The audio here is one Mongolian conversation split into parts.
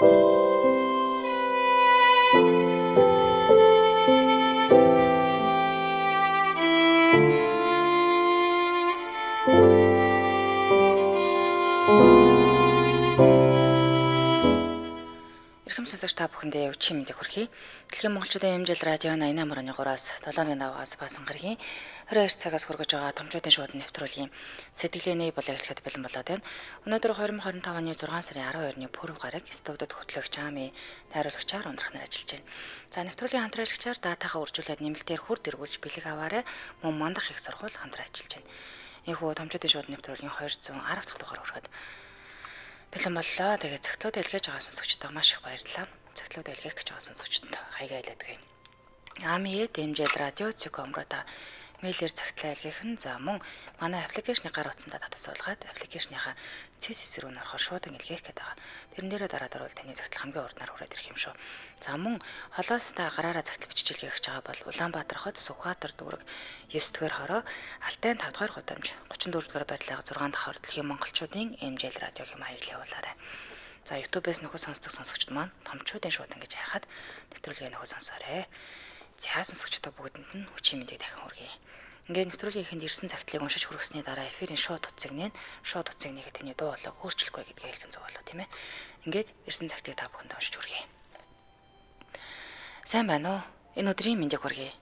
Эрхэм сонсогч та бүхэндээ өчигдөр мэндийг хүргэе. Дэлхийн монголчуудын хэмжил радио 88.3-аас 7-аас баасан гарагийн 22 цагаас хүргэж байгаа томчуудын шууд нэвтрүүлгийн сэтгэлгээний болоо эхлэхэд бэлэн болоод байна. Өнөөдөр 2025 оны 6 сарын 12-ны пүрэв гараг студид хөтлөгч Ами найруулагчаар ундрах нар ажиллаж байна. За нэвтрүүлгийн хамтраалагчаар даатайхаа үржүүлээд нэмэлтээр хүр дэргүүлж бэлэг аваарай мөн мандах их сургууль хамтран ажиллаж байна. Энэхүү томчуудын шууд нэвтрүүлгийн 210 дахь дугаар хүрэхэд бэлэн боллоо. Тэгээд цагтлууд илгээж байгаа сонсогчдод маш их баярлалаа. Цагтлууд илгээх гэж байгаа сонсогчдод хаягаа илгээдэг юм. Ами дэмжил радио цэкомро та мэйлэр цагтлаа илгээх нь за мөн манай аппликейшны гар утсандаа татас суулгаад аппликейшныхаа цэс рүү нөрөхөөр шуудан илгээх гэдэг байгаа. Тэрэн дээрээ дараа бол таны цагтл хамгийн урднаар хүрээд ирэх юм шүү. За мөн холоос та гараараа цагтл бичиж илгээх гэж байгаа бол Улаанбаатар хот Сүхбаатар дүүрэг 9-р хороо Алтай 5-р гудамж 34-р барилга 6 дахь хор дэлхийн монголчуудын MJL радио хэм хаяглаа явуулаарай. За YouTube-с нөхөд сонсдог сонсогчд маань томчуудын шууд ингэж хайхад нэвтрүүлгээ нөхөд сонсоорой. За сонсогчдоо бүгдэнд нь хүчийн мэндийг дахин хүргэе. Ингээд нэвтрүүлгийн эхэнд ирсэн цагтлыг уншиж хүргэсний дараа эфирийн шууд утсыг нэхэд таны дуу хоолойг өөрчлөхгүй гэдгийг хэлхэн зөв болоо тийм ээ. Ингээд ирсэн цагтыг та бүхэнд уншиж хүргэе. Сайн байна уу? Энэ өдрийн мэндийг хүргэе.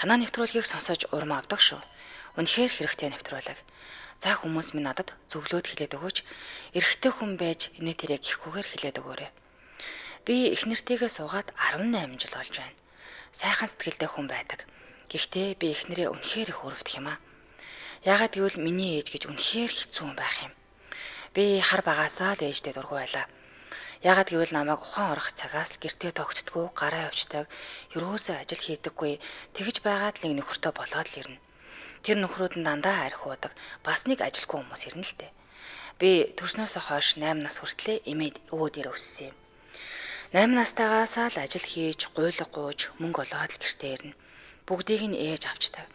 Танаа нэвтрүүлгийг сонсож урам авдаг шүү. Үнэхээр хэрэгтэй нэвтрүүлэг. За хүмүүс минь надад зөвлөд хэлээд өгөөч. Эрэгтэй хүн байж энэ тэрэг гихгүйгээр хэлээд өгөөрэй. Би их нэртэйгээ суугаад 18 жил болж байна. Сайхан сэтгэлтэй хүн байдаг. Гэхдээ би их нэрээ үнэхээр их өрөвдөх юм аа. Яагаад гэвэл миний ээж гэж үнэхээр хэцүү хүн байх юм. Би хар багасаа л ээжтэй дургүй байлаа. Яагаад гэвэл намайг ухаан орох цагаас л гэртээ тогтдгоо гараа явждаг, ерөөсөө ажил хийдэггүй, тэгж байгаад л нэг нөхөртөө болоод л ирнэ. Тэр нөхрүүд нь дандаа арх уудаг, бас нэг ажилгүй хүмүүс ирнэ л дээ. Би төрснөөсөө хойш 8 нас хүртлээр эмээд өвөө дээр өссөн юм. 8 настайгаасаа л ажил хийж, гуйлга гууж, мөнгө олоод л гэртээ ирнэ. Бүгдийг нь ээж авчдаг.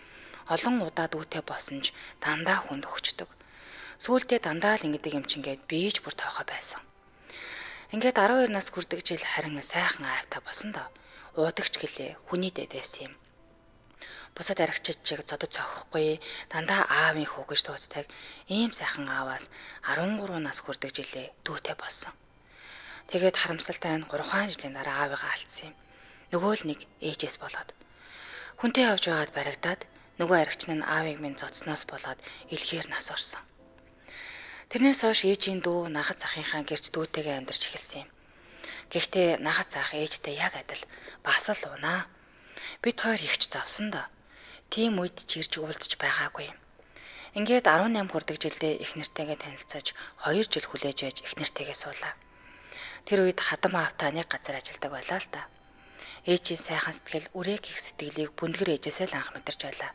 Олон удаа дүүтэй болсон ч дандаа хүнд өгчдөг. Сүүлдээ дандаа л ингэдэг юм чингээд бийж бүр тоохоо байсан. Ингээд 12 нас хүрдэг жил харин сайхан айвтай болсон доо. Уудагч гэлээ хүний дэдээс юм. Бусад аригчид чиг зодод цохихгүй дандаа аавын хүү гэж дууддаг. Ийм сайхан ааваас 13 нас хүрдэг жилээ дүүтэй болсон. Тэгээд харамсалтай нь 3 жилийн дараа аавыгаа алдсан юм. Нөгөө л нэг ээжээс болоод. Хүнтэй явж байгаад барагдаад нөгөө аригчин нь аавыг минь зодсноос болоод илгээр нас орсон. Тэрнээс хойш ээжийн дүү нахад захынхаа гэрч дүүтэйгээ амьдарч эхэлсэн юм. Гэхдээ нахад зах ээжтэй яг адил бас л унаа. Бид хоёр ихч завсан да. Тийм үед ч ирж уулзч байгаагүй юм. Ингээд 18 хүрдэг жилдээ их нэртэйгээ танилцаж 2 жил хүлээж байж их нэртэйгээ суулаа. Тэр үед хадам аавтаа нэг газар ажилладаг байлаа л да. Ээжийн сайхан сэтгэл үрэг их сэтгэлийг бүндгэр ээжээсээ л анх мэдэрч байлаа.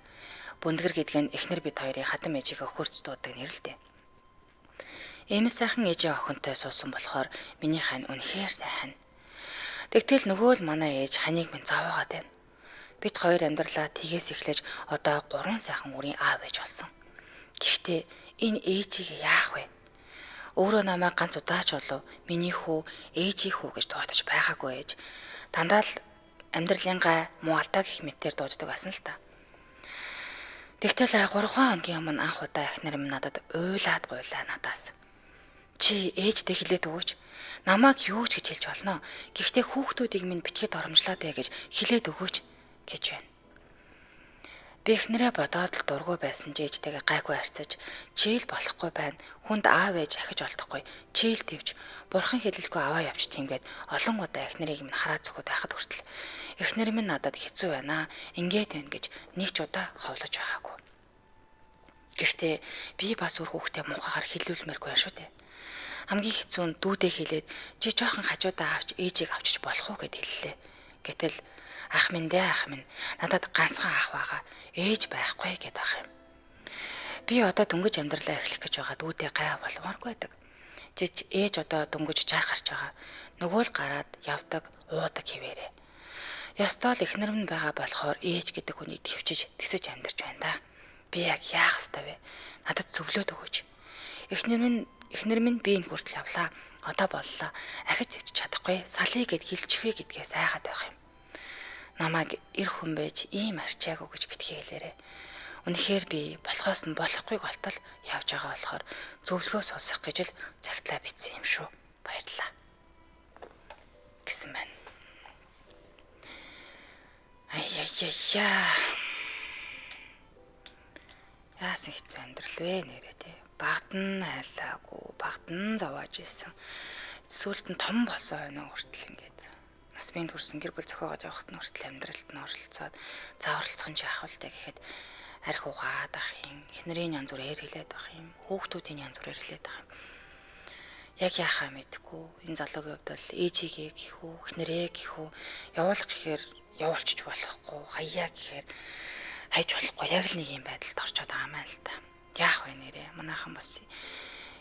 Бүндгэр гэдэг нь эхнэр бид хоёрын хадам ээжигээ хөрч дуудаг нэр л дээ. Ийм сайхан ээжийн охинтой суусан болохоор миний хань үнэхээр сайхан. Тэгтэл нөгөө л манай ээж ханыг минь зовоогоод байна. Бид хоёр амьдралаа тгээс эхлэж одоо 3 сайхан үрийн аав ээж болсон. Гэхдээ энэ ээжийг яах вэ? Өөрөө намайг ганц удаач болов миний хүү ээжийн хүү гэж дуудаж байгаагүй ээж. Дандаа л амьдралын гай муу алдаа гэх мэтээр дууддаг байсан л та. Тэгтэл 3 хоногийн өмнө анх удаа эхнэр минь надад уйлаад гуйлаа надаас. Чи ээжтэй хэлээд өгөөч. Намайг юу ч гэж хэлж болно. Гэхдээ хүүхдүүдийг минь битгэд оромжлоод ээ гэж хэлээд өгөөч гэж байна. Би эхнэрээ бодоод л дургүй байсан ч ээжтэйгээ гайгүй харьцаж чийл болохгүй байна. Хүнд аав ээж ахиж олдохгүй. Чийл твж бурхан хэлэлгүй аваа явж тиймгээд олон удаа эхнэрийг минь хараа зүгүүд байхад хүртэл эхнэр минь надад хэцүү байна. Ингээд байна гэж нэг ч удаа ховлож байгаагүй. Гэхдээ би бас өөр хүүхдээ мухагаар хэлүүлмээргүй шүү дээ. Хамгийн хэцүү нь дүүдээ хэлээд чи жоохон хажуудаа авч ээжийг авчиж болох уу гэд хэллээ. Гэтэл ах минь надад ганцхан ах байгаа. Ээж байхгүй гэд ах юм. Би одоо дөнгөж амьдралаа эхлэх гэж байгаа дүүдээ гай болмооргүй байдаг. Жиж ээж одоо дөнгөж 60 гарч байгаа. Нөгөө л гараад явдаг, уудаг хിവэрэ. Ястаа л эхнэр минь байгаа болохоор ээж гэдэг хүнийг твчиж тэгсэж амьдарч байна да. Би яг яах ёстой вэ? Надад зөвлөөд өгөөч. Эхнэр минь би энэ хүртэл явлаа. Одоо боллоо. Ахиж зэвч чадахгүй. Салъя гэд хэлчихвэ гэдгээ сайхаад байх юм. Намайг эр хүн байж ийм арчаагүй гэж битгий хэлээрэ. Үнэхээр би болохоос нь болохгүйг олтол явж байгаа болохоор зөвлөгөө сонсох гэж л цагтлаа бичсэн юм шүү. Баярлалаа. Гэсэн байна. Яасан хэцүү амьдрал вэ нэрээ те. Багт нь айлаагүй, багт нь зовоож исэн. Сүүлд нь том болсон хойно хүртэл ингээд нас минь төрсөн гэр бүл зохиогоод явахт нь хүртэл амьдралд нь оролцоод зааварлцхан чи ахвалтай гэхэд арх угаад ах юм, эхнэрийн янз бүрээр хилээд ах юм, хүүхдүүдийн янз бүрээр хилээд ах юм. Яг яхаа мэдгүй энэ залуугийн хувьд бол ээжигээ гихүү, эхнэрээ гихүү явуулах гэхээр явуулчих болохгүй, хаяа гэхээр хайж болохгүй яг л нэг юм байдалд орчод байгаа маа л та. Яах вэ нэрээ? Манайхан бас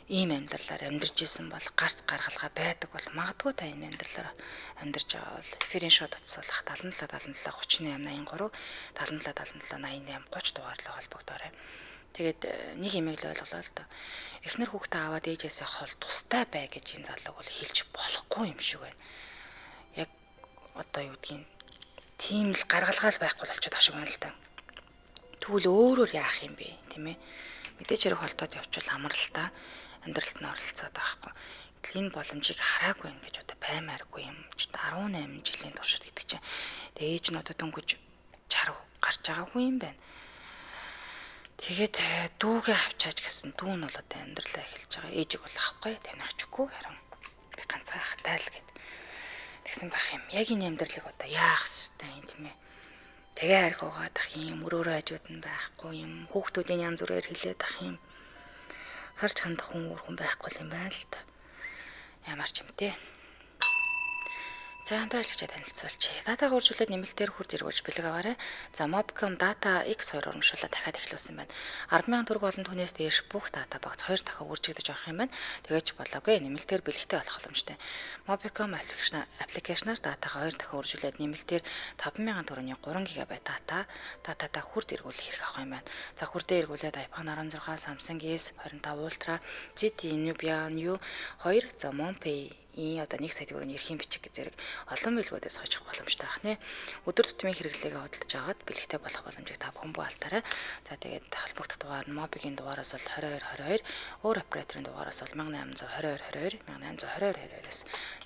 ийм амьдралаар амьдарч исэн бол гарц гаргалгаа байдаг бол магадгүй та энэ амьдралаар амьдарч байгаа бол эфирийн шоу татсуулах 77 77 38 83 77 77 88 30 дугаарлаа холбогдоорой. Тэгээд нэг имийг л ойлголоо л доо. Эхнэр хүүхдээ аваад ээжээсээ хол тустай бай гэж энэ залууг бол хэлж болохгүй юм шиг байна. Яг одоо юу гэдгийг тийм л гаргалгаал байхгүй болчиход байгаа шиг байна л та. Тэгвэл өөрөөр яах юм бэ, тийм ээ? Мэдээж хэрэг холтоод явуул амар л та. Амьдралд нь оролцоод байхгүй. Гэтэл энэ боломжийг хараагүй юм гэж одоо баймааргүй юм. 18 жилийн туршид гэдэг чинь. Тэгээ ээж нь одоо дөнгөж 60 гарч байгаагүй юм байна. Тэгээд дүүгээ авчаач гэсэн дүү нь бол одоо амьдралаа эхэлж байгаа. Ээжиг бол авахгүй, танихчгүй харин би ганцхан ахтай л гэд. Тэгсэн байх юм. Яг энэ амьдралыг одоо яах ёстой юм тийм ээ. Тэгээ арх угаад ах юм, өрөөрөө хажууд нь байхгүй юм. Хүүхдүүдийн янз бүрээр хилээд ах юм. Харж хандах хүн өөр хүн байхгүй юм байна л та. Ямар ч юм те. За хамтраалагчаа танилцуулчих. Датаг үржүүлээд нэмэлтээр хурд зэргүүлж бэлэг аваарай. За Mobcom Data X2 урамшуулаад дахиад эхлүүлсэн байна. 10,000 төгрөг олон түнээс дээш бүх дата багц 2 дахин үржигдэж орох юм байна. Тэгэж болоогүй. Нэмэлтээр бэлэгтэй болох боломжтой. Mobcom аппликейшнаар датагаа 2 дахин үржүүлээд нэмэлтээр 5,000 төгрөгийн 3 GB дататаа хурд эргүүлэх хэрэг авах юм байна. За хурдээ эргүүлээд iPhone 16, Samsung S25 Ultra, ZTE Nubia New 2 за MonPay одоо 1 сая төгрөгийн эрхийн бичиг зэрэг олон билгүүдээс хожих боломжтой байх нэ. Өдөр тутмын хэрэглээгээ худалдаж аваад бэлэгтэй болох боломжийг та бүхэн буалтаарай. За тэгээд холбогдох дугаар нь Mobiгийн дугаараас бол 2222, өөр операторын дугаараас бол 1822 1822-ээс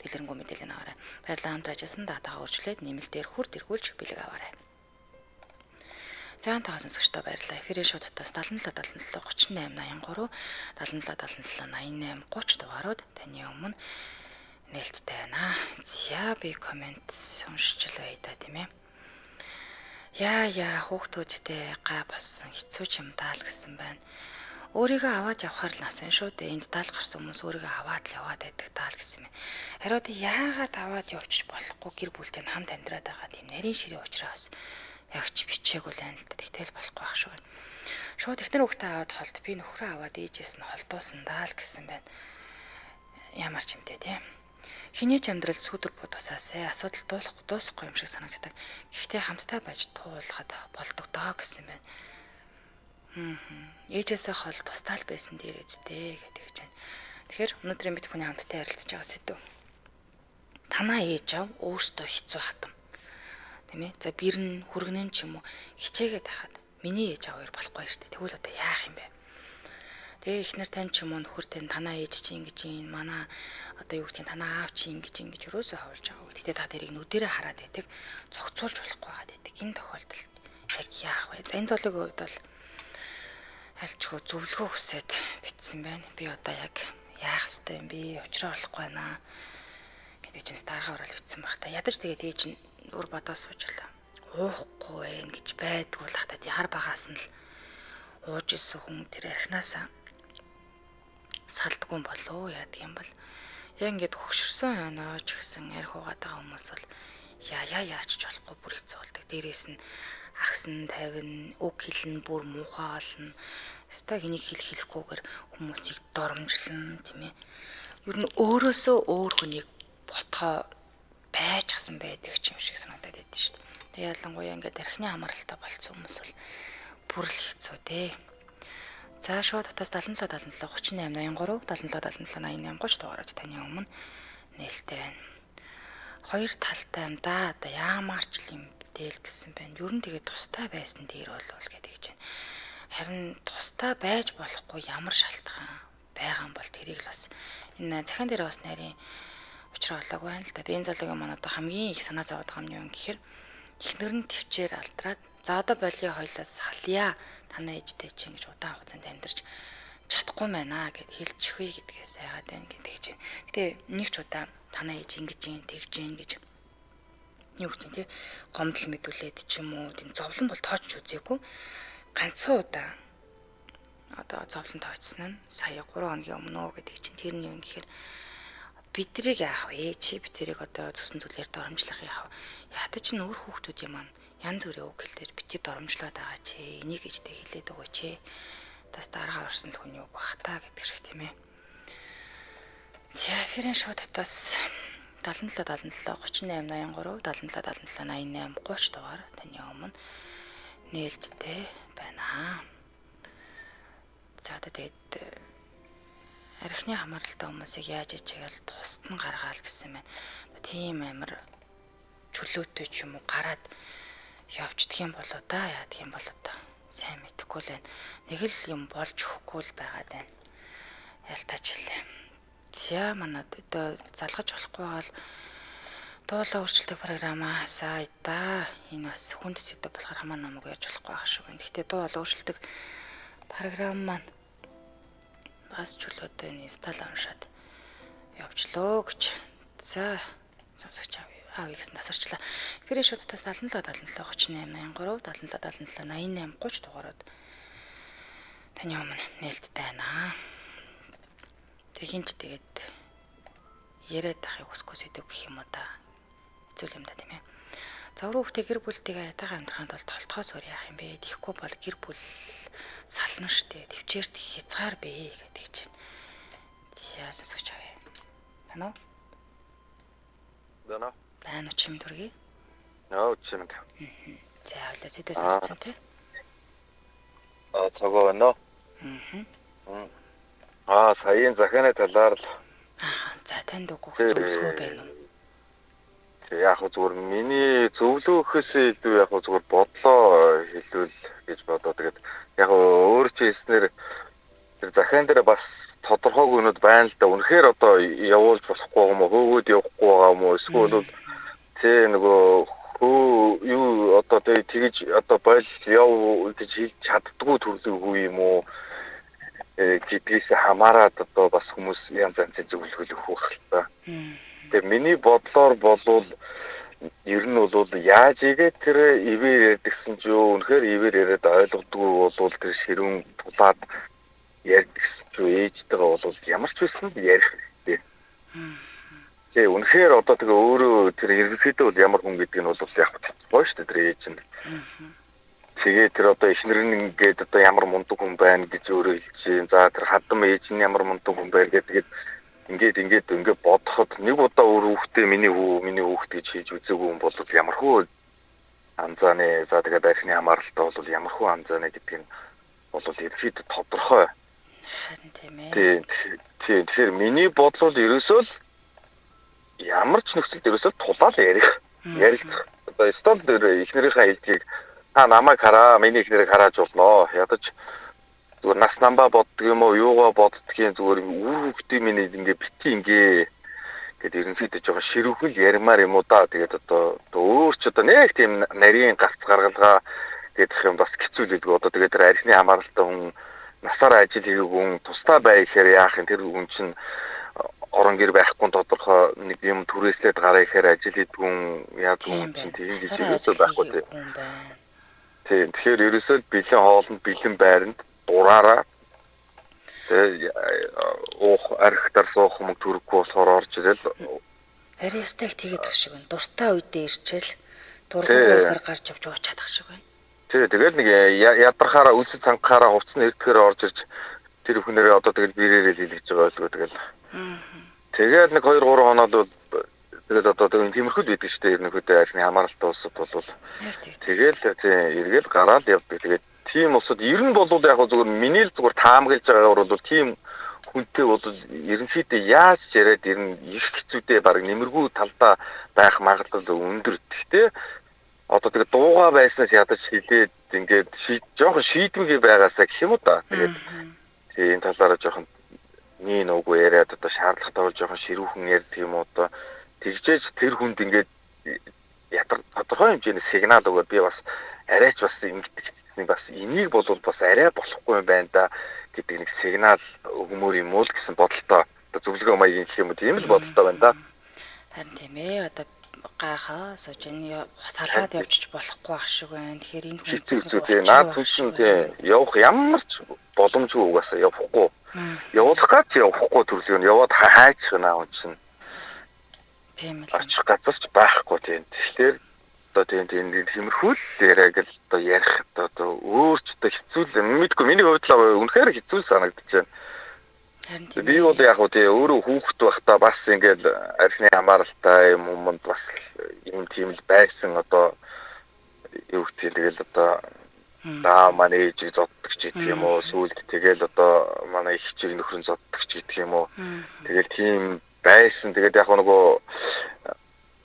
дэлгэрэнгүй мэдээлэл аваарай. Баярлалаа хамтран ажилласан датагаа үржүүлээд нэмэлтээр хурд эргүүлж бэлэг аваарай. Цагаан тагаас сонсогчдоо баярлалаа. Эфирийн шоу татаас 77 77 38 83 77 77 88 30 дугаарууд таны өмнө нээлттэй байна. За би комент уншчихлаа да тийм ээ. Яа хүүхдүүдтэй гай болсон хэцүү ч юм даа л гэсэн байна. Өөрийгөө аваад явахаар л нас байна шүү дээ. Энд даал гарсан хүмүүс өөрийгөө аваад л яваад байдаг даа л гэсэн юм. Хариуд яагаад аваад явчих болохгүй гэр бүлтэй хамт амьдраад байгаа тийм нарийн ширээ учраас ягч бичээгүй л байна л да. Тэгтэл болохгүй байх шүү. Шууд ихтер хүүхдээ аваад холд би нөхрөө аваад ээжээс нь холдуулсан даа л гэсэн байна. Ямар ч юмтэй тийм. Хинээч амьдрал сүудэр будусаасаа асуудал дуусахгүй юм шиг санагддаг. Гэхдээ хамтдаа байж туулахад болдог доо гэсэн байна. Ээжээсээ хол тусдаал байсан дээр үстэй гэдэг чинь. Тэгэхээр өнөөдрийн бид хүний хамтдаа ярилцж байгаа сэдв. Танаа ээж аав өөртөө хэцүү хатам. Тийм ээ. За бэрн хүргэнэн ч юм уу хичээгээд хахад миний ээж аав хоёр болохгүй шүү дээ. Тэгвэл одоо яах юм бэ? Тэгээ ихнэр тань ч юм уу нөхөр тань танаа ээж чи ингэж юм манай одоо юу гэдгийг танаа аав чи ингэж өрөөсөө хавуулж байгаа. Гэхдээ та тэрийг нүдэрээ хараад байдаг. Зогцуулж болохгүй байгаад байдаг. Энэ тохиолдолд яг яах вэ? За энэ золыг хувьд бол альчгүй зөвлөгөө хүсээд бичсэн байна. Би одоо яг яах ёстой юм бэ? Учраа болохгүй байна гэдэг чинь старгаа орол бичсэн баг та. Ядаж тэгээд ээж нь өөр бодоо суужлаа. Уухгүй байх гэж байдгүй л хатад яхаар багаас нь л ууж исэн хүн тэр архинасаа салдгүй болов яадаг юм бол яг ингээд хөгшөрсөн хойноо ч гэсэн арх угаад байгаа хүмүүс бол яач болохгүй бүр хэцүү болдог. Дээрээс нь ахс нь 50 үг хэлнэ бүр муухай олно. Ста хэнийг хэлэхгүйгээр хүмүүсийг доромжлно тийм ээ. Ер нь өөрөөсөө өөр хүнийг ботхоо байж гсэн байдаг ч юм шиг санагдаад байдаг шүү дээ. Тэгээ ялангуяа ингээд архины амралтаа болцсон хүмүүс бол бүр л хэцүү дээ. За шууд утас 77 77 38 83 77 77 88 30 дугаараар таны өмнө нээлттэй байна. Хоёр талтай юм да. Одоо яамаар ч юм дээл гэсэн байна. Ер нь тэгээд тустай байсан дээр болов гэдэг гэж байна. Харин тустай байж болохгүй ямар шалтгаан байгаа юм бол тэрийг л бас энэ захиан дээр бас нарийн учраа олоогүй байна л да. Энэ залуугийн маань одоо хамгийн их санаа зовоод байгаа юм гэхээр эхнэр нь төвчээр алдраад за одоо болио хоёлаас салъя. Танаа ээжтэй чинь гэж удаан хугацаанд амьдарч чадахгүй байна гэд хэлчихвээ гэдгээс айгаад байна гэдэг чинь. Гэтэ нэг ч удаа танаа ээж ингэж юм тэгж юм гэж юу гэх юм те гомдол мэдүүлээд ч юм уу тийм зовлон бол тоочч үзээгүй. Ганцхан удаа одоо зовлон тоочсон нь сая 3 хоногийн өмнө гэдэг чинь тэр нь юу гэхээр бидрийг яах вэ? Чи бидрийг одоо зүсэн зүйлээр доромжлох яах вэ? Ятаж нөр хүүхдүүд юм аа янз бүрийн үг хэлээр бити доромжлоод байгаа чи энийг ээжтэй хэлээд өгөөч ээ. Тас дараагаа орсон л хүний үг бахта гэдэг шиг тийм ээ. За хэрэн шууд татас 77 77 38 83 77 77 88 30 дугаар таны өмнө нээлттэй байна. За тэгээд архины хамааралтай хүмүүсийг яаж ичээл тусад нь гаргаал гэсэн байна. Тийм амар чөлөөтэй ч юм уу гараад явждаг юм болоо да яадаг юм болоо да сайн мэдэхгүй л байна. Нэг л юм болж өгөхгүй л байгаад байна. Ялтаач хэлээ. За манад одоо залгаж болохгүй бол дуулаа өөрчлөлтөд програмаа сайда энэ бас хүнд сэдв болохоор хамаа намайг ярьж болохгүй байх шүү. Гэхдээ дуулаа өөрчлөлтөд програм маань бас чөлөөтэй инсталл уншаад явжлоо гэж. За сонсогч аав ихс насарчлаа. Тэрээ шууд тас 77 77 38 83 77 77 88 30 дугаараад таны өмнө нээлттэй байна. Тэгинч тэгээд яриад ахыг хүсэхгүй сэдв гэх юм уу та. Хэцүү юм да тийм ээ. За өөрөө хүүхдээ гэр бүлтэйгээ ятайгаа амьдрахад бол толтгоос өөр яах юм бэ? Тэхгүй бол гэр бүл сална штэ. Төвчээрт хязгаар бэ гэдэг чинь. За сонсогч авъя. Байна уу? Дана. Байна уу чим дургий? Яа чим. За хоёлаа сэдвээ сонсцсон тий. Цагаа байна. Саяын захианы талаар л за танд өгөх зөвлөгөө байна уу? Яг зүгээр миний зөвлөгөөхөөс илүү яг зүгээр бодлоо хэлвэл гэж бодоо. Тэгээд яг өөр чи хэлснээр тэр захиан дээр бас тодорхойг өнөд байна л да. Үнэхээр одоо явуулж болохгүй юм уу? Хөөгөөд явахгүй байгаа юм уу? Эсвэл тэ нөгөө юу одоо тэгж одоо бойл яв гэж хэлж чаддгүй төрлөг үгүй юм уу? GPS хамаарад одоо бас хүмүүс янз янзын зөвлөгөө өгөх байх л та. Тэгээ миний бодлоор болвол ер нь бол яаж игээд тэр ивэр ярьдгсэн ч юу үнэхээр ивэр яриад ойлгодгүй болвол тэр ширүүн тулаад ярьдгсэн ч ээжтэйгээ болвол ямар ч байсан ярих хэрэгтэй. Тэгээ үнэхээр одоо тэгээ өөрөө тэр ерөнхийдөө бол ямар хүн гэдэг нь бол яг гоё шүү дээ тэр ээж нь. Тэгээ тэр одоо эхнэр нь ингээд одоо ямар мундаг хүн байна гэж өөрөө хэлж, за тэр хадам ээж нь ямар мундаг хүн байна гэдэг ингээд бодоход нэг удаа өөр хүүхдээ миний хүүхд гэж хийж үзээгүй юм бол ямар хөө анзааны за тэгээд архины хамааралтай бол ямар хөө анзааны гэдэг нь бол ерөөд тодорхой. Харин тийм ээ. Тийм тэгэхээр миний бодлол ерөөсөө ямар ч нөхцөлд ерөөсөө тулаал ярих. Одоо стол дээр эхнэрийнхээ хэлдгийг намайг хараа, миний эхнэрийг харааж болно. Ядаж зүгээр нас намбаа боддөг юм уу, юугаа боддгийн зүгээр үр хөвгтийн миний ингээ бити ингээ гэдэг ерөнхийдөө жоохон ширүүхэл ярмаар юм уу да. Тэгээд одоо өөр ч одоо нэг тийм нарийн гарц гаргалгаа гэдэг юм бас хэцүүлээдгүй. Одоо тэгээд тэр архины хамааралтай хүн насаараа ажил хийгээгүй хүн тусдаа байх гэхээр яах юм тэр хүн чинь орон гэр байхгүй тодорхой нэг юм түрээслээд гараа ихээр ажил хийдэг хүн яг хүн тийм гэж байхгүй тийм. Тэгэхээр ерөөсөө бэлэн хоолнд бэлэн байранд дураараа архитар суух юм төрөхгүй болохоор орж ирэл ари ястайг тэгээд ах шиг байна. Дуртай үедээ ирчээл дургуугаар гарч явж ууч чадах шиг байна. Тэгээд нэг ядархаараа үлсэл цангахаараа хувцсан эрдэхээр орж ирж тэр хүнээрээ одоо тэгэл бирээрэл хэлж байгаа байлгүй тэгэл. Тэгээд нэг 2 3 хоноод бол тэгээд одоо тиймэрхүү байдаг шүү дээ. Ерөнхийдөө архины хамааралтай улсад бол тэгэл эргээл гараал явдаг. Тэгээд тийм усад ер нь бол яг зүгээр миний л зүгээр таамаглаж байгаагаар бол тийм хүнтэй бол ерөнхийдөө яаж яриад ер нь их хэцүүтэй баг нэмэргүй талдаа байх магадлал өндөр. Гэхдээ одоо тэгээ дуугаа байснаас ядаж хилээд ингээд жоохон шийдвэргүй байгаасаа гэх юм уу да. Тэгээд тийм талаараа жоохон нэг нүгөө яриад одоо шаардлагатай жоохон ширүүхэн ярьдаг юм уу одоо тэгжээж тэр хүнд ингээд тодорхой хэмжээний сигнал өгөөд би бас арайч бас ингэдэг бас энийг бол бас арай болохгүй юм байна да гэдэг нэг сигнал өгмөр юм уу гэсэн бодолтой зөвлөгөө маягийн гэх юм уу тийм л бодолтой байна да. Харин тийм ээ одоо гайхаа сууж энэ салаад явчих болохгүй ах шиг байна. Тэгэхээр энэ хүн наад хүн тийм явах ямар ч боломжгүй угаасаа явахгүй. Явуулах гэж явахгүй төрлөө нь яваад хайчих наа хүн чинь. Тийм л. Ачих газар ч байхгүй тийм. Тэгэхээр одоо тийм тиймэрхүү л яриаг л одоо ярих одоо өөрчдөө хэцүү л мэдгүй миний хувьд л үнэхээр хэцүү санагдаж байна. Би бол яг уу тий өөрөө хүүхэд байхдаа бас ингээд архины хамааралтай юм юмд бас юм тийм л байсан одоо юу гэх тэгэл одоо даа манай ээжийг зоддог ч гэх юм уу сүүлд тэгэл одоо манай их чиг нөхрөн зоддог ч гэх юм уу тэгэл тийм байсан тэгээд яг нөгөө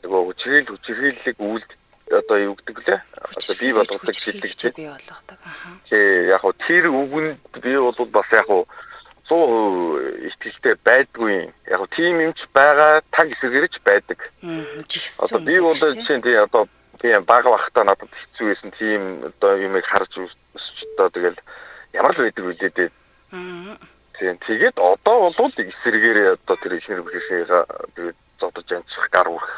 хүчирхийллийг үлд одоо юу гэдэг лээ одоо би болгодог гэдэг чинь би болгодог тий яг уу тэр үгэнд би бол бас яг уу 100% ихтэй байдгүй яг уу тийм юмч байгаа таг эсэргээрч байдаг одоо би бол чинь тий одоо тийм бага бахта надад хэцүү байсан тийм одоо юмыг харж одоо тэгэл ямар л байдаг үлээ дээ тийм тэгээд одоо бол эсэргээрээ одоо тэр ихнэр бүхийхээ тэгээд зодож амжих гар үрх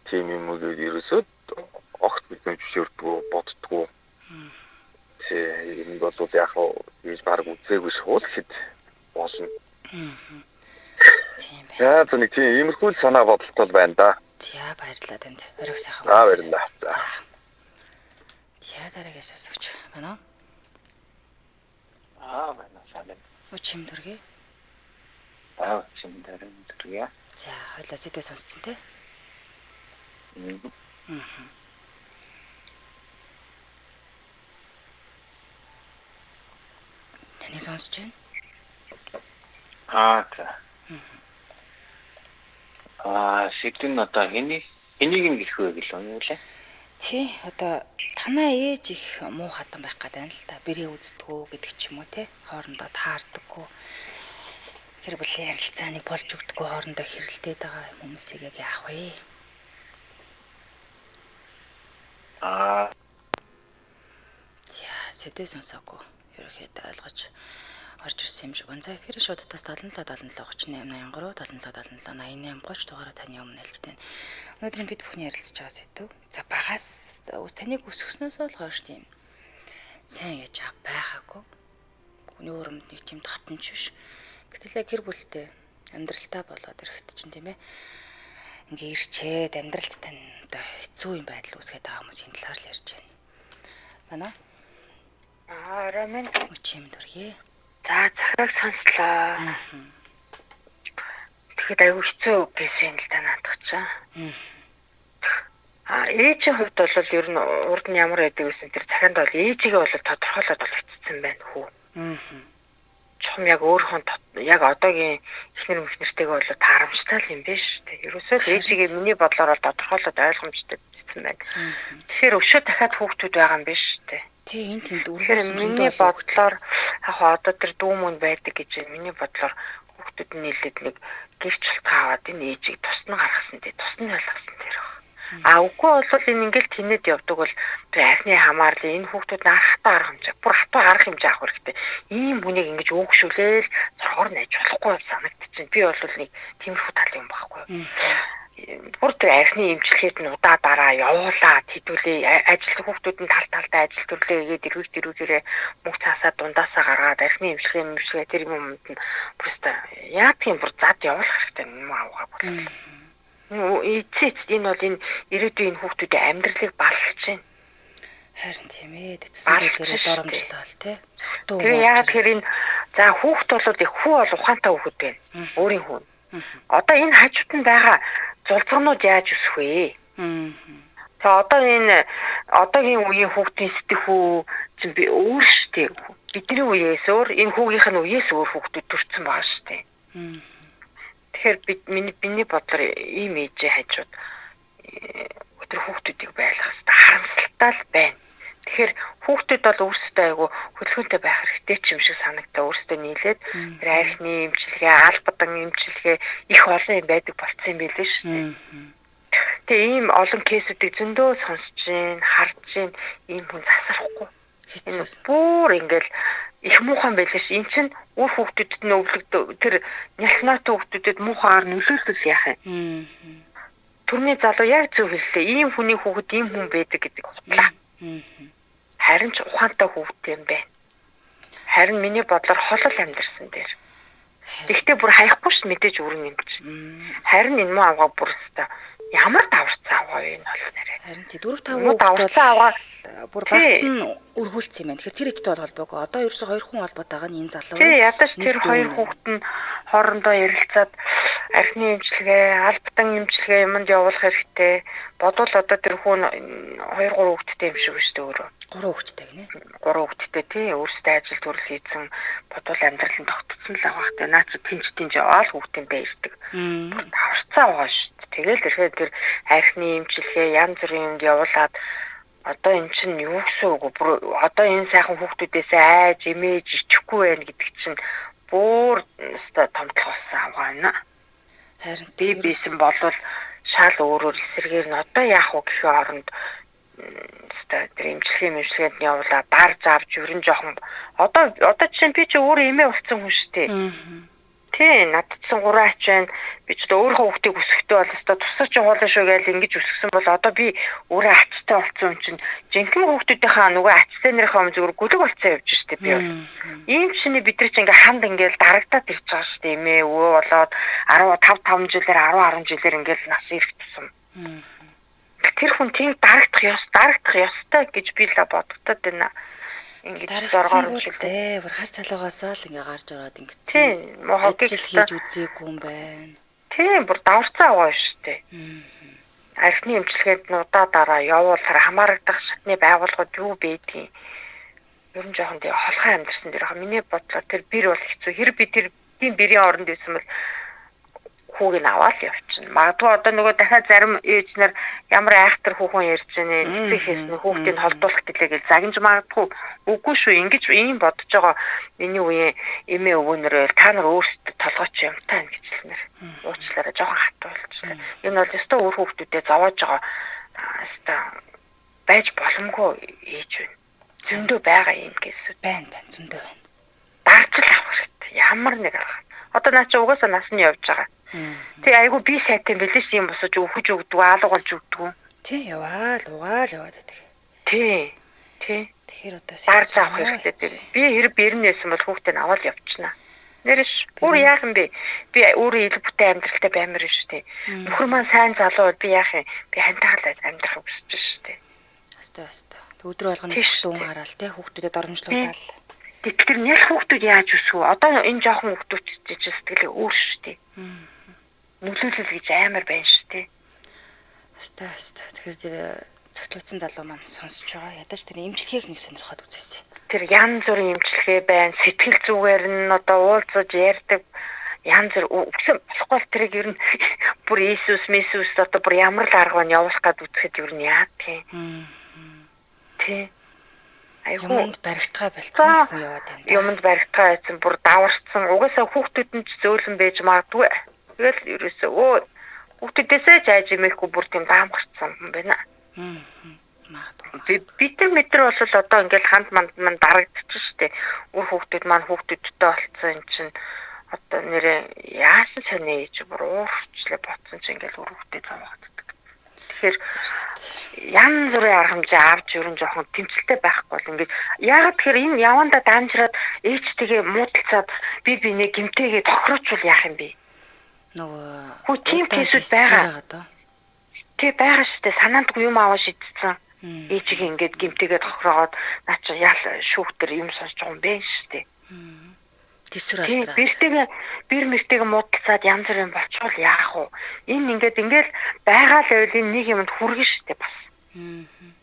тийм юм уу ерөөсөө огт бидний зөвшөөрдгөө боддгоо тийм энэ бол яг уу баг үзээгүй шууд хэд болно. Тийм байна. За нэг тийм иймэрхүү санаа бодолтой байна да. За баярлалаа танд. Орой сайхан. Баярлалаа. За. Дараагийн сонсогч байна уу? Байна сайн. Чим дөргий? Чим дөргий. За хойлоо сэдв сонсцсон те. Таны сонсож байна? Сэдвэн одоо энийг нь гэх вэ гэлээ юм лээ. Тий, одоо танаа ээж их муу хатан байх гэдэг нь л та бэрээ үздэггүй гэдэг ч юм уу те. Хоорондоо таардаггүй. Гэр бүлийн ярилцааныг болж өгдөггүй хоорондоо хэрэлдээд байгаа хүмүүсийг яг яах вэ? За, сэдв сонсоогүй. Ерөнхийдөө ойлгож орж ирсэн юм шиг байна. За эфир шуудтаас 77 77 38 83 77 77 88 30 дугаараа таны өмнө хэлж байна. Өнөөдөр бид бүхний ярилцж байгаа сэдв. За багаас таныг өсгснөөс л хойш тийм сайн яж байгаагүй. Хүний өрөмд нэг тийм татамж биш. Гэтэл гэр бүлтэй амьдралтай болоод ирэхэд чинь тийм ээ. Ингээ ирчээд амьдралд тань одоо хэцүү юм байдал үүсгээд байгаа хүмүүсийн талаар л ярьж байна. Байна уу? Роман Чим дөргий. За захираг сонслоо. Тэгэхэд аюу хэцүү байсан л да наадах чаа. Ээжийн хувьд бол ер нь урд нь ямар байдаг гэсэн тэр захианд бол ээжигээ бол тодорхойлоод болчихсон байна хүү. Чом яг өөрийнхөө яг одоогийн ихнэр мөхнөртэйгээ бол таарамжтай л юм биш. Ерөөсөө л ээжигээ миний бодлоор бол тодорхойлоод ойлгомжтой байсан байна. Тэгэхээр өшөө дахиад хүүхдүүд байгаа юм биш үү? Тий энэ тэнд үргэлжлэн миний бодлоор яг одоо тэр дүүмүн байдаг гэж миний бодлоор хүүхдүүд нь нийлээд нэг гэрч аваад энэ ээжийг тусна гаргасан тий тусна ойлгосон тэр баг. Үгүй бол энэ ингээл тэнэд явдаг бол тэр архины хамаарлын энэ хүүхдүүд нарахтаа арга хэмжээ бүр хатуу арга хэмжээ авах хэрэгтэй. Ийм хүнийг ингэж өөгшүүлээл зоргоор найж болохгүй санагдчихэв. Би бол нэг тиймэрхүү тал юм байхгүй. Бүр тэр архины эмчилгээд нь удаа дараа явуулаад хэдүүлээ ажилтны хүүхдүүд нь талтай ажил төрлөө игээд эргүүгээрээ мөнгө цаасаа дундаасаа гаргаад архины эмчилгээ тэр юмд нь бүрстэ яа тийм бүр зад явуулах хэрэгтэй юм аваагүй. Эцэц энэ бол энэ ирээдүйн хүүхдүүдийн амьдралыг баллаж байна. Харин тийм ээ дэцсэн зүйлээрээ доромжлол тий. Зөвхөн тэгээ яа тэр энэ за хүүхд бол их хүү бол ухаантай хүүхд байна. Өөрийн хүн. Одоо энэ хажууд нь байгаа зулцгнууд яаж өсөх вэ? За одоо энэ одоогийн үеийн хүүхдийн сэтгэхүй чинь би өөр штэ. Бидний үеэс өөр, энэ хүүгийнх нь үеэс өөр хүүхдүүд төрсэн байгаа штэ. Тэгэхээр миний бодлоор ийм ээжээ хажууд өдөр хүүхдүүдийг байлгах хэрэгтэй. Харамсалтай л байна. Тэгэхээр хүүхдүүд бол өөрсдөө айгу хөдөлгөөнтэй байх хэрэгтэй ч юм шиг санагдаа. Өөрсдөө нийлээд тэр архины эмчилгээ, албадан эмчилгээ их олон юм байдаг болцсон юм билээ шүү дээ. Тэгээ ийм олон кейсүүдийг зөндөө сонсож гин, харж гин, ийм хүн засарахгүй. Энэ бүр ингээл их муухан байлээ ш. Энд чинь өөр хүүхдүүдэд нь өвлөгдөө тэр няхнаатай хүүхдүүдэд муухагаар нөлөөлөл яах юм. Түрний залуу яг зөв хэллээ. Ийм хүний хүүхэд ийм хүн байдаг гэдэг утгаа. Харин ч ухаантай хүүхэд юм байна. Харин миний бодлоор холол амьдэрсэн дээр. Гэхдээ бүр хаяхгүй ш мэдээж өрн юм чи. Харин энэ муу авгаа бүрстэ ямар даварцсан авгаа вэ энэ бол нэрээ. Харин тий 4-5 даварцсан авгаа бүр багт нь өргүүлсэн юм байна. Тэгэхээр тэр ихтэй бол холбоогүй. Одоо ерөөсө хоёр хүн холбоотойгоо энэ залуу. Тий ядаж тэр хоёр хүүхэд нь хоорондоо ярилцаад архины эмчилгээ, албатан эмчилгээ юмд явуулах хэрэгтэй. Бодвол одоо тэр хүн 2-3 хүүхэдтэй юм шиг шүү дээ өөрөө. 3 хүүхэдтэй гинэ. 3 хүүхэдтэй тий өөрсдөө ажил төрөл хийсэн бодвол амьдрал нь тогтцсон л байгаа хэрэгтэй. Наач тэнцтэнж яваал хүүхдэнтэй ирдэг. Даварцсан байгаа шүү дээ. Тэгэл ирэхэд тэр архины эмчилгээ янз бүрийн юмд явуулаад одоо эн чинь юу гэсэн үг вэ? Одоо энэ сайхан хүүхдүүдээс айж, имэж ичихгүй байх гэдэг чинь бүр өстой томтлох болсон авгаана. Харин би бисэн болвол шал өөрөөр эсэргээр нь одоо яах вэ гэхийн оронд өстой тэр эмчилгээнд нь явуулаад дарж авч өрн жоохон одоо чинь би ч өөрөө эмээ болсон хүн шүү дээ. Тий, наддсан 3 ач байна. Би ч өөрөө хүүхдийг өсгөхдөө бол өстой тусаж явуулна шүү гэж ингэж өсгсөн бол одоо би өөрөө ачтай болсон юм чинь жинхэнэ хүүхдүүдийнхаа нөгөө ачтай нэрийнхээ зүгээр гүлэг болцоо явж штэ би бол. Ийм чиний бид нар ч ингээ ханд ингээл дарагдаад ирж байгаа штэ эмээ өвөө болоод 15 жилээр 10 жилээр ингээл нас ирэх тусам. Тэр хүн тийм дарагдах ёстой гэж би л бодогдод байна. Ингэж дарагдсангүй бүр хар цалуугаасаа л ингээ гарч ороод ингээ. Тийм, мохогч хийж үзээгүй юм байна. Тийм, бүр даварцаа байгаа шүү дээ. Архины эмчилгээнд нь удаа явуулахаар хамаарагдах шатны байгууллагууд юу байдгийг ер нь жоохон тийм холхон амьдсан дэр хаа. Миний бодлоор тэр бэр бол хэцүү. Хэрэг би тэр тийм бэрийн оронд байсан бол хүүг нь аваад явчихна. Магадгүй одоо нөгөө дахиад зарим ээж нар ямар айхтар хүүхэн ярьж байна эцэг хийсэн хүүхдийг холдуулах гэлээ гэж загинж магадгүй үгүй шүү. Ингэж ийм бодож байгаа миний үеийн эмээ өвгөнөрөө та нар өөрсдөө толгойч юм таа гэж хэлмээр. Уучлаарай жоохон хатуу болчихлоо. Энэ бол өстой өөр хүүхдүүдэд зовоож байгаа өстой байж боломгүй ээж байна. Зөндөө байгаа юм гэсэн. Байна зөндөө байна. Дарчл авах хэрэгтэй. Ямар нэг арга. Одоо наа чи угаасаа нас нь явж байгаа. Тэг айгу би сайтай бэлээс юм босож өгөж өгдөг, аалуулж өгдөг. Тий, угаал яваад байдаг. Тий. Тэгэхээр одоо дарж авах хэрэгтэй. Би хэрэг бэрнээсэн бол хүүхдээ аваад явчихна. Нэрш өөр яах юм бэ? Би өөрөө ил бүтэй амьдралтай баймар шүү дээ. Нөхөр маань сайн залуу би яах юм? Би хантаалаад амьдрах хүсэж шүү дээ. Өстой. Өдөр болгоно сүхтүүн хараал те хүүхдүүдэд оромжлуулаад. Тэгэхээр нэг хүүхдүүд яаж өсвөө? Одоо энэ жоохон хүүхдүүд ч сэтгэлээ өөр шүү дээ. Нөлөөлөл гэж амар байна шүү дээ. Өстой. Тэгэхээр тэр цагтлагдсан залуу маань сонсож байгаа. Ядаж тэр эмчилгээг нэг сонирхоод үзээсэй. Тэр янз бүрийн эмчилгээ байна. Сэтгэл зүгээр нь одоо уулзаж ярьдаг янз бүр өгсөн болохгүй тэрийг ер нь бүр Иесус одоо бүр ямар л арга нь явуулах гээд үзэхэд ер нь яа тийм. Тий. Юмд баригдгаа болцсон хүн яваад байна. Юмд баригдгаа байсан бүр даварцсан. Угаасаа хүүхдүүд нь ч зөөлөн байж магадгүй. Тэгэл ерөөсөө хүүхдүүдээсээ жааж имэхгүй бүр тийм даамгарцсан юм байна. Магадгүй. Бид нар бол одоо ингээл ханд манд дарагдчих штеп. Өөр хүүхдүүд маань хүүхдүүдтэй болцсон юм чинь одоо нэрээ яасан сони ээж бүр уурчлаа ботсон чинь ингээл өөр хүүхдэд зовоод. Тэгэхээр янз бүрийн арга хэмжээ авч ерөн жоохон тэмцэлтэй байхгүй бол ингээд яагаад тэгэхээр энэ яванда дамжраад ээжтэйгээ муудалцаад би нэг гэмтээгээ тохироочвол яах юм бэ? Нөгөө тийм кейсүүд байгаа. Тэг байгаа шүү дээ. Санаандгүй юм аваа шидсэн. Ээжиг ингээд гэмтээгээ тохироод наа чи яал шүүхтэр юм сонсож байгаа юм бэ шүү дээ. Тэсвэр алтраа. Бэр мэртэйгээ муудалцаад янз бүрийн болчвол яах вэ? Энэ ингээд байгаа л байвал энэ нэг юмд хүргэн шүү дээ бас.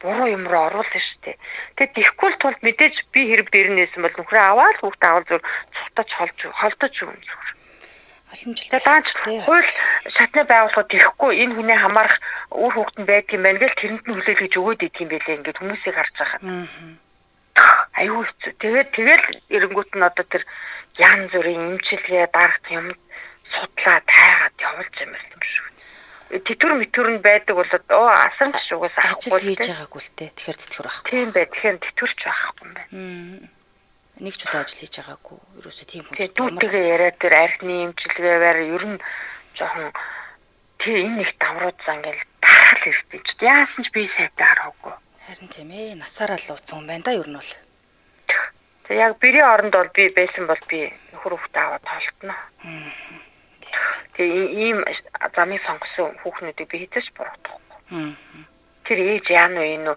Буруу юм руу оруулна шүү дээ. Тэгээд ихгүй тул мэдээж би хэрэг дэрнээсэн бол нөхрөө аваад хүүхдээ аваад зүр цухтаж холдож өгөн зүгээр. Олон жил Тэгээд хууль шатны байгууллагууд ихгүй энэ хүний хамаарах үр хүүхэд нь байдаг юм байна гэж тэрэнд нь хүлээлгэж өгөөд идэх юм байлээ ингээд хүмүүсийг харж байгаа. Аюу хэцүү. Тэгээд эренгүүт нь одоо тэр ян зүрийн эмчилгээ дарах юм судлаа тайгаад явуулж юм байна шүү. Тэтүр мэтүр нь байдаг бол асар шугаас ажил хийж байгаагүй л те. Тэгэхээр тэтгэр байхгүй. Тийм бай. Тэгэхээр тэтүрч байхгүй юм байна. Нэг ч удаа ажил хийж байгаагүй. Ерөөсөө тийм хүн. Дүүтэйгээ яриад тэр архины эмчилгээвэр ер нь жоохон энэ их давруудсан ингээл даахал ирсэн ч яасан ч би сайтай хараагүй. Харин тийм ээ. Насаараа л ууцсан юм байна да ер нь бол. Тэг яг бэрийн оронд бол би байсан бол би нөхөр хүүхдээ аваад тоолтно. Тэгээ ийм замыг сонгосон хүүхнүүдийг би хэзээ ч буруутгахгүй. Тэр ээж яана вэ нөө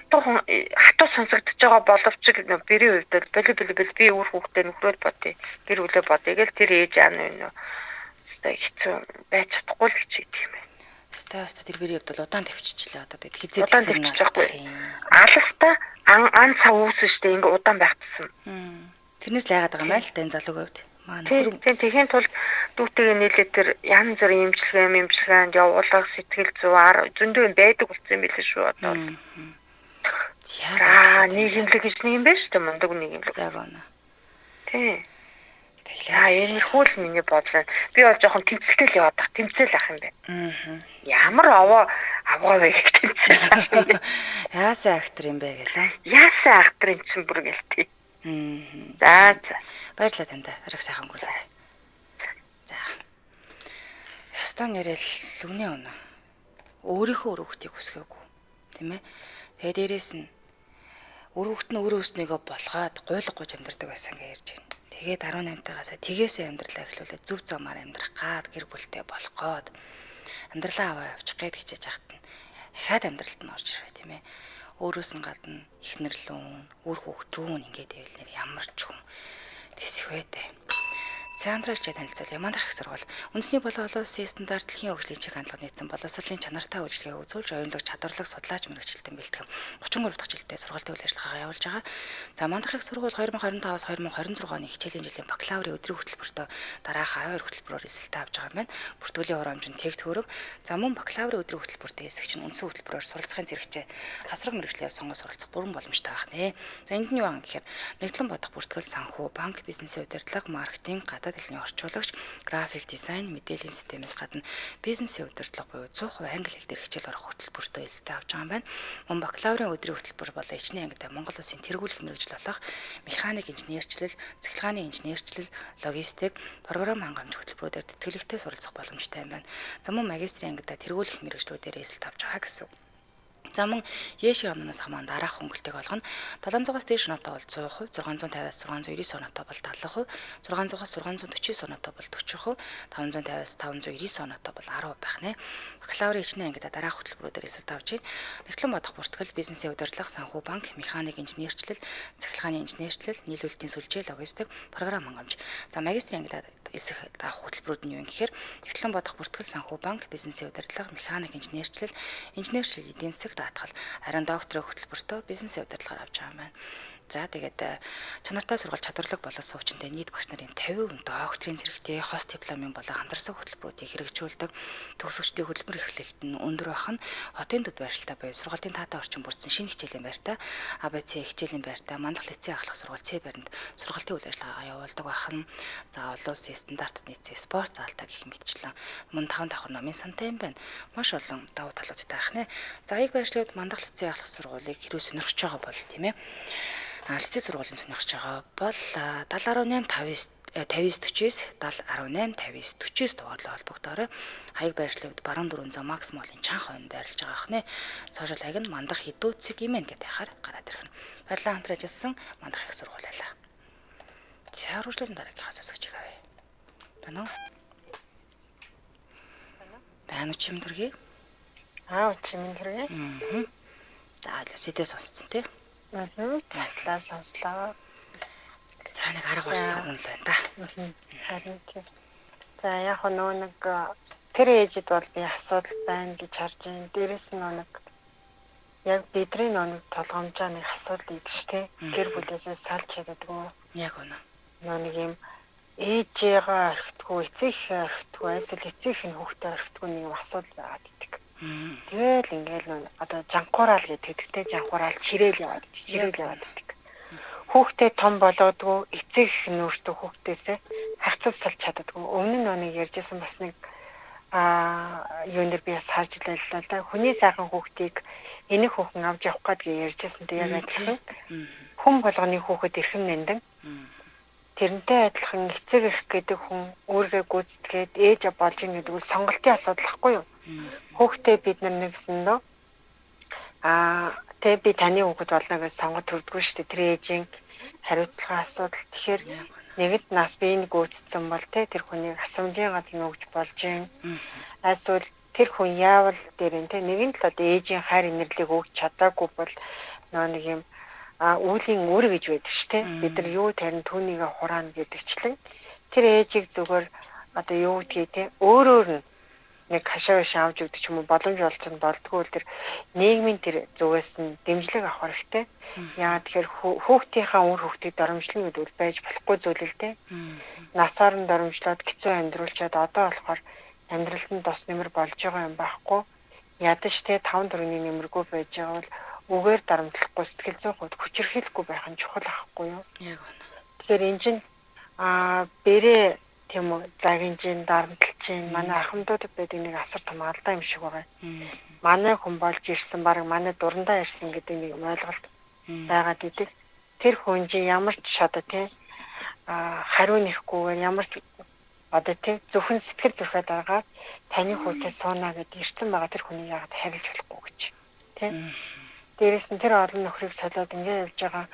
хатуу сонсогдож байгаа боловч бэрийн үед бол би үр хүүхдээ нөхрөө бодъё. Гэр бүлээ бодъё гэл тэр ээж яана вэ нөө хэцүү байж чадахгүй л гэж хэлдэг юм байна. Өстой тэр бэрийн үед бол удаан тавьчихлаа одоо тэгээд хизээд юм аласта ан цав үүсэн штэ ингээ удаан байхтсан. Тэрнээс л яагаад байгаа юм бэ энэ залуугийн хувьд? Тэхийн тулд дүүтэйгээ нийлээд тэр янз бүрийн эмчилгээнд явуулах сэтгэл зүйн зөндөө байдаг болсон юм билээ шүү одоо. Нэг юмлэг гэж нэг юм байна шүү дээ мундаг нэг юмлэг. Яг оноо. Тий. Энэ хөл миний бодлоо. Би бол жоохон тэмцэлтэй л яваад тах тэмцэл ах юм байна. Ямар аваа вэ гэх тэмцэл. Яасан актер юм бэ гэлээ. Яасан актер юм чинь бүр гэлтэй. За. Баярлалаа танд. Ариг сайхан өнгөрүүлээрэй. За. Ястан нэрэл үнэ өнө. Өөрийнхөө өр хүүхдийг хүсгээгүй. Тийм ээ. Тэгээ дээрэс нь өр хүүхд нь өөрөө өснийгөө болгоод гуйлгаж амьдардаг байсан гэж ярьж байна. Тэгээд 18 тагаас тгээсээ амьдралаа эхлүүлээд зүв замаар амьдрах гад гэр бүлтэй болох гээд амьдралаа аваа явчих гээд хичээж ахт нь дахиад амьдралд нь орж ирэх тийм ээ. Өөрөөс нь гадна ихнэрлүүн, үр хүүхдүүн ингээд байвал ямар ч юм тэсэх вэ дээ. Централч танилцал Ямаандах их сургууль үндэсний боловлолын стандарт дэлхийн хөгжлийн чиг хандлага нийцсэн боловсролын чанартай үйлчлэгээ үзүүлж оюунлаг чадварлаг судлаач мэргэжилтэн бэлтгэн 33 дахь жилдээ сургалтын үйл ажиллагаагаа явуулж байгаа. За Ямаандах их сургууль 2025-аас 2026 оны хичээлийн жилийн бакалаврын өдрийн хөтөлбөртөө дараах 12 хөтөлбөрөөр эсэлтээ авч байгаа юм байна. Бүртгүүлийн хурамч нь тэгт хөрөг. За мөн бакалаврын өдрийн хөтөлбөртөө эсэгч нь үндсэн хөтөлбөрөөр суралцахын зэрэгцээ хавсраг мэргэжлээр сонгож суралцах бүрэн боломжтой байх нэ. За энд нь юу ан гэхээр нэгтлэн бодох бүртгэл санхүү, банк, бизнесийн удирдлага, маркетинг, дэлхийн орчуулагч, график дизайн, мэдээллийн системээс гадна бизнесийн удирдлага буюу 100% англи хэл дээр хичээл орох хөтөлбөртөө эсэлтээ авч байгаа юм байна. Мөн бакалаврын өдрийн хөтөлбөр болон ичнээ ангид Монгол Улсын тэргүүлэх мэргэжил болох механик инженерчлэл, цэцгэлгааны инженерчлэл, логистик, програм хангамж хөтөлбөрүүдээр тэтгэлэгтэй суралцах боломжтой юм байна. За мөн магистрийн ангид тэргүүлэх мэргэжлүүдээр эсэлт авч байгаа гэсэн. За мөн Яши онноос хамаан дараах хөнгөлтэйг олгоно 700-аас дээш оноотой бол 100%, 650-аас 699 оноотой бол 70%, 600-аас 649 оноотой бол 40%, 550-аас 599 оноотой бол 10% байх нэ. Бакалаврын ичнээ ангидаа дараах хөтөлбөрүүдээр эсэлт авч байна. Нэгтлэн бодох бүртгэл, бизнесийн удирдлага, санхүү, банк, механик инженерчлэл, цэцгэлгааны инженерчлэл, нийлүүлэлтийн сүлжээ, логистик, програм хангамж. За магистрийн ангидаа эсэх даах хөтөлбөрүүд нь юу вэ гэхээр нэгтлэн бодох бүртгэл, санхүү, банк, бизнесийн удирдлага, механик инженерчлэл, инженерчлэл, эдийн засаг даатгал, харин докторийн хөтөлбөртөө бизнесийн удирдлагаар авч байгаа юм байна. За тэгээд чанартай сургалт чадварлаг болон суучинтай нийт багш нарын 50% докторийн зэрэгтэй хост дипломын болон хамтрсан хөтөлбөрүүдийг хэрэгжүүлдэг. Төгсөгчдийн хөдөлмөр эрхлэлт нь өндөр байх нь хотын төд байршилтай буюу сургалтын таатай орчин бүрдсэн шинэ хичээлийн байртай ABC хичээлийн байртай Мандах лицей ахлах сургууль C байранд сургалтын үйл ажиллагаагаа явуулдаг байх нь. За олон улсын стандартад нийцсэн спорт заалтаа гэх мэтчлэн мөн 5 давхар номын сантай юм байна. Маш олон давуу талуудтай байх нэ. За аяг байршлууд Мандах лицей ахлах сургуулийг хэрвээ сонирхож байгаа бол тийм ээ лицей сургуулийн сонирхож байгаа бол 70185949 70185949 дугаарлаа холбогдоорой. Хаяг байршлууд баруун дөрвөн зам Макс молын чанх хойно байрлаж байгаа хнэ. Сошиал хаяг нь Мандах хідүүцэг имэн гэдэг хахаар гараад ирэх нь. Баярлалаа хамтран ажилласан Мандах их сургууль байлаа. Чаруучлын дараагийнхаа сонсогч байгаа вэ? Байна уу? Байна уу чим дөргий? Чим дөргий. За сэдвээ сонсцсон тий. Баярлалаа сонслоо. За нэг арга барьсан хүн л байна да. Харин тийм. За яг нэг тэр ээжид бол би асуудал байна гэж харж байна. Дээрээс нэг яг бидний нэг толгомжоо нэг асуудал идэж тэ гэр бүлээсээ салж чаддаггүй. Яг үнэ. Нэг юм ээжээгээ орхитгүй, эцэгхээ орхитгүй, эсвэл эцэгх нь хүүхдээ орхитгүй нэг юм асуудал байгаад идэг. Тэгэл ингээл одоо жанхураал гэдэг тэ жанхураал чирээл яваад идэг. Хүүхдээ том болоодгүй эцэг нь өөртөө хүүхдээсээ хавцал салж чаддаггүй. Өмнө нь нэг ярьжсэн бас нэг юунэр би харж байлаа л да. Хүний сайхан хүүхдийг энэх хүүхэн авч явах гэдгийг ярьжсэн тэ яг адилхан. Хүн болгоны хүүхэд эрхэм нэндэг. Тэрнтэй адилхан эцэг их гэдэг хүн өөргөө гүйцэтгээд ээж болж ийн гэдэг нь сонголтын асуудал ахгүй юу? Хүүхдээ бид нар нэгсэн нөө тэг би таны хүүхэд болно гэж сонгож төрдгөө шүү дээ. Тэр ээжийн хариуцлагын асуудал. Тэгэхээр нэгд нас биеийг гүйцэтсэн бол тэр хүнийг асамжийн газар нөгж болж ийн. Эсвэл тэр хүн яавал дээр нь нэгэн л одоо ээжийн хайр инэрлийг өгч чадаагүй бол нэг юм үүлийн үр гэж байдаг шүү дээ. Бид нар юу тарин түүнийг хураана гэдэгчлэн тэр ээжийг зүгээр одоо юу гэдгийг те өөрөөр нь нэг хашаа авч өгдөг ч юм уу боломж олцсон болдгоо л тэр нийгмийн тэр зүгээс нь дэмжлэг авах хэрэгтэй. Яагаад тэгэхээр хүүхдийнхаа үр хүүхдийг доромжлно гэдэг бол байж болохгүй зүйл л дээ. Насаар нь доромжлоод хэцүү амьдруулчаад одоо болохоор амьдралд нь тос нэмэр болж байгаа юм байхгүй. Ядаж те 5-4-ний нэмэргүй байж байгаа бол үгээр дарамтлахгүй сэтгэл зүйн хувьд хүчирхийлэхгүй байх нь чухал ахгүй юу? Яг үнэ. Тэгэхээр энэ чинь бэрээ тийм үү загинжин дарамтлчин манай ахмадуудад байдаг нэг асар том алдаа юм шиг байгаа. Манай хүн болж ирсэн баг манай дурандаа ирсэн гэдэг нэг ойлголт байгаад идэг. Тэр хүн чинь ямар ч шатаа тийм хариу нэхгүйгээр ямар ч одоо тийм зөвхөн сэтгэл зүрхэд байгаа таны хүүтэй суунаа гэдээ ирсэн байгаа тэр хүний яагаад харилж болохгүй гэж тийм. Дээрээс нь тэр олон нөхрийг солиод ингэ явж байгаа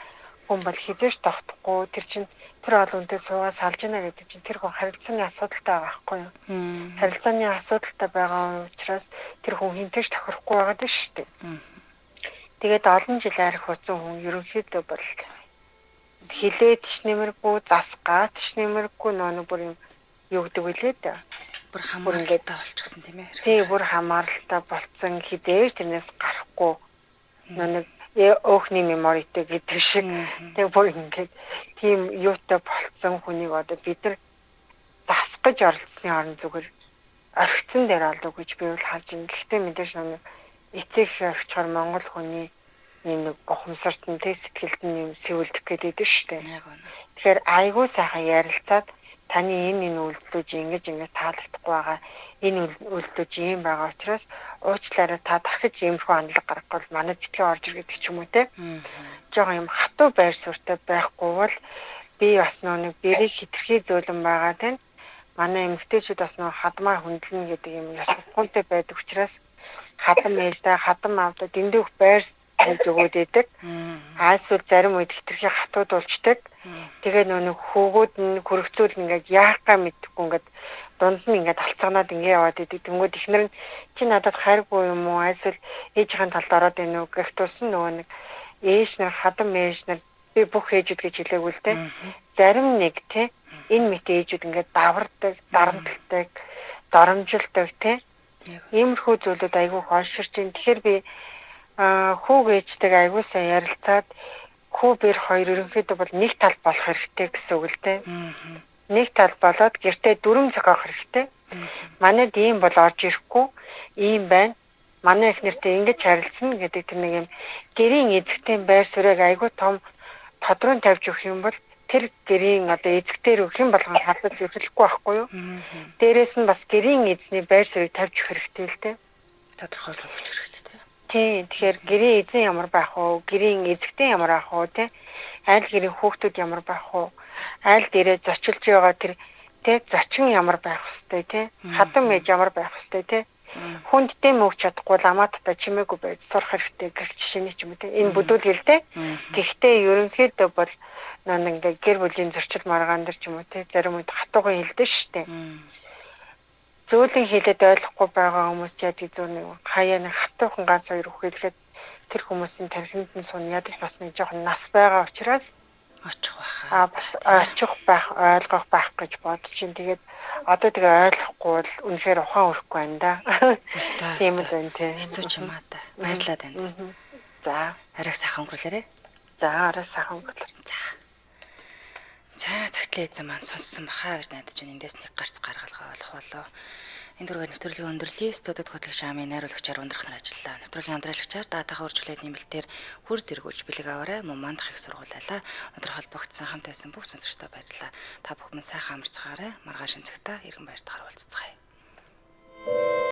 хүн бол хизээш тогтохгүй тэр чинь тэр олонтой суугаад салж ийна гэдэг чинь тэр хүн харилцааны асуудалтай байгаа байхгүй юу? Харилцааны асуудалтай байгаа учраас тэр хүн хинтэж тохирохгүй байгаа дээ шүү дээ. Тэгээд олон жил арх хуцсан хүн ерөнхийдөө бол хилээд ч нэмэргүй засгаад ч нэмэргүй нэг бүр юу гэдэг вүлээ дээ. Бүр хамааралтай болчихсон тийм ээ. Тийм бүр хамааралтай болцсон хідээж тэрнээс гарахгүй нэг өөхний меморитэй гэдэг шиг тэг бүр ингээд тийм юутай болцсон хүнийг одоо бид нар дасах гэж оролцсны орон зүгээр орхицсан дээр алдуу гэж би бол харж байна. Гэхдээ мэдээж нэг эцэг орчхоор Монгол хүний нэг ухамсарт нь сэтгэлд нь сэвэлдэх гэдэг шүү дээ. Тэгэхээр айгүй сайхан ярилцаад таны энэ үйлдэлж ингэж таалагдахгүй байгаа. Энэ үйлдэлж юм байгаа учраас уучлаарай та дахиж иймэрхүү хандлага гаргахгүй бол манай зэтгээ орж ир гэдэг ч юм уу те. Жохоо юм хатуу байр суурьтай байхгүй бол би бас нэг бэрийг хитрхий зөөлөн байгаа те. Манай эмэгтэйчүүд бас нэг хадмаа хөндлөн гэдэг юм ясгонтой байдаг учраас хадам ээлтэй хадам авдаг дэндүүх байр гэж өгөөд идэг. Айсвал зарим үед хитрхий хатуудулцдаг. Тэгээ нэг хөөгүүд нь хөргцүүл ингээд яахаа мэдхгүй ингээд дунд нь ингээд алцганаад ингээд яваад идэг. Тэнгүүд ихнэр нь чи надад хайргүй юм уу? Айсвал ээжийн талд ороод байна уу гэх туссан нөгөө нэг ээж нар хадам ээж нар би бүх ээжүүд гэж хэлээгүй л те. Зарим нэг те энэ мэт ээжүүд ингээд давардаг, дарамтлагдаг, доромжилдаг те. Иймэрхүү зүйлүүд айгүй хооширч байна. Тэгэхээр би хүүгээжтэй айгүй сайн ярилцаад хүү бэр хоёр ерөнхийдөө бол нэг тал болох хэрэгтэй гэсэн үг л дээ. Нэг тал болоод гэртээ дүрм зохиох хэрэгтэй. Манайд ийм бол орж ирэхгүй, ийм байна. Манай их нэртэй ингэж харилцсан гэдэг тэр нэг юм гэрийн эзэгтийн байр суурийг айгүй том тодорхой тавьж өгөх юм бол тэр гэрийн одоо эзэгтэр өгөх юм болгон хадгалж өглөхгүй байхгүй юу? Дээрээс нь бас гэрийн эзний байр суурийг тавьж өгөх хэрэгтэй л дээ. Тодорхойлох өгч хэрэгтэй тийм. Тийм. Тэгэхээр гэрийн эзэн ямар байх вэ? Гэрийн эзэгтэн ямар байх вэ? Тэ? Айл гэрийн хүүхдүүд ямар байх вэ? Айл дээрээ зочилж байгаа тэр тэ зочин ямар байх вэ? Тэ? Хадам ээж ямар байх вэ? Тэ? Хүнд дэм өгч чадахгүй ламаа татаа чимээгүй байж сурах хэрэгтэй гэх жишээний ч юм уу тэ. Энэ бүдүүлгэл тэ. Гэхдээ ерөнхийдөө бол нэг гэр бүлийн зөрчил маргаан дээр ч юм уу тэ. Зарим үед хатуухан хэлдэг шүү дээ. Зөөлөн хэлээд ойлгохгүй байгаа хүмүүс яадаг зүүн нэг хаяа нэг хатуухан ганц хоёр үг хэлгээд тэр хүмүүсийн тархинд нь сун ядаж бас нэг жоохон нас байгаа учраас очих байх. Очих байх, ойлгох байх гэж бодож чинь тэгээд одоо тэгээ ойлгохгүй бол үнэхээр ухаан өрөхгүй байна да. Тийм үү тийм. Хэцүү ч юм аа та. Баярлалаа танд. За. Арайг сайхан өнгөрүүлээрэй. За арай сайхан өнгөрүүлээ. За цагтлаа эзэн маань сонссон бахаа гэж найдаж байна. Эндээс нэг гарц гаргалгаа олох болоо. Энэ дөрөв нэвтрүүлгийн өндөрлөлийн студид хөтлөгч Амын найруулагчаар ундрах нар ажиллаа. Нэвтрүүлгийн хамтраалагчаар даатахаа үржүүлээд нэмэлтээр хүр дэргүүлж бэлэг аваарай. Мөн мандах их сургуулайлаа. Өндөр холбогдсон хамт байсан бүх сонсогчдод баярлалаа. Та бүхэн сайхан амарцгаарай. Маргааш энэ цагтаа иргэн байртахаар уулзцгаая.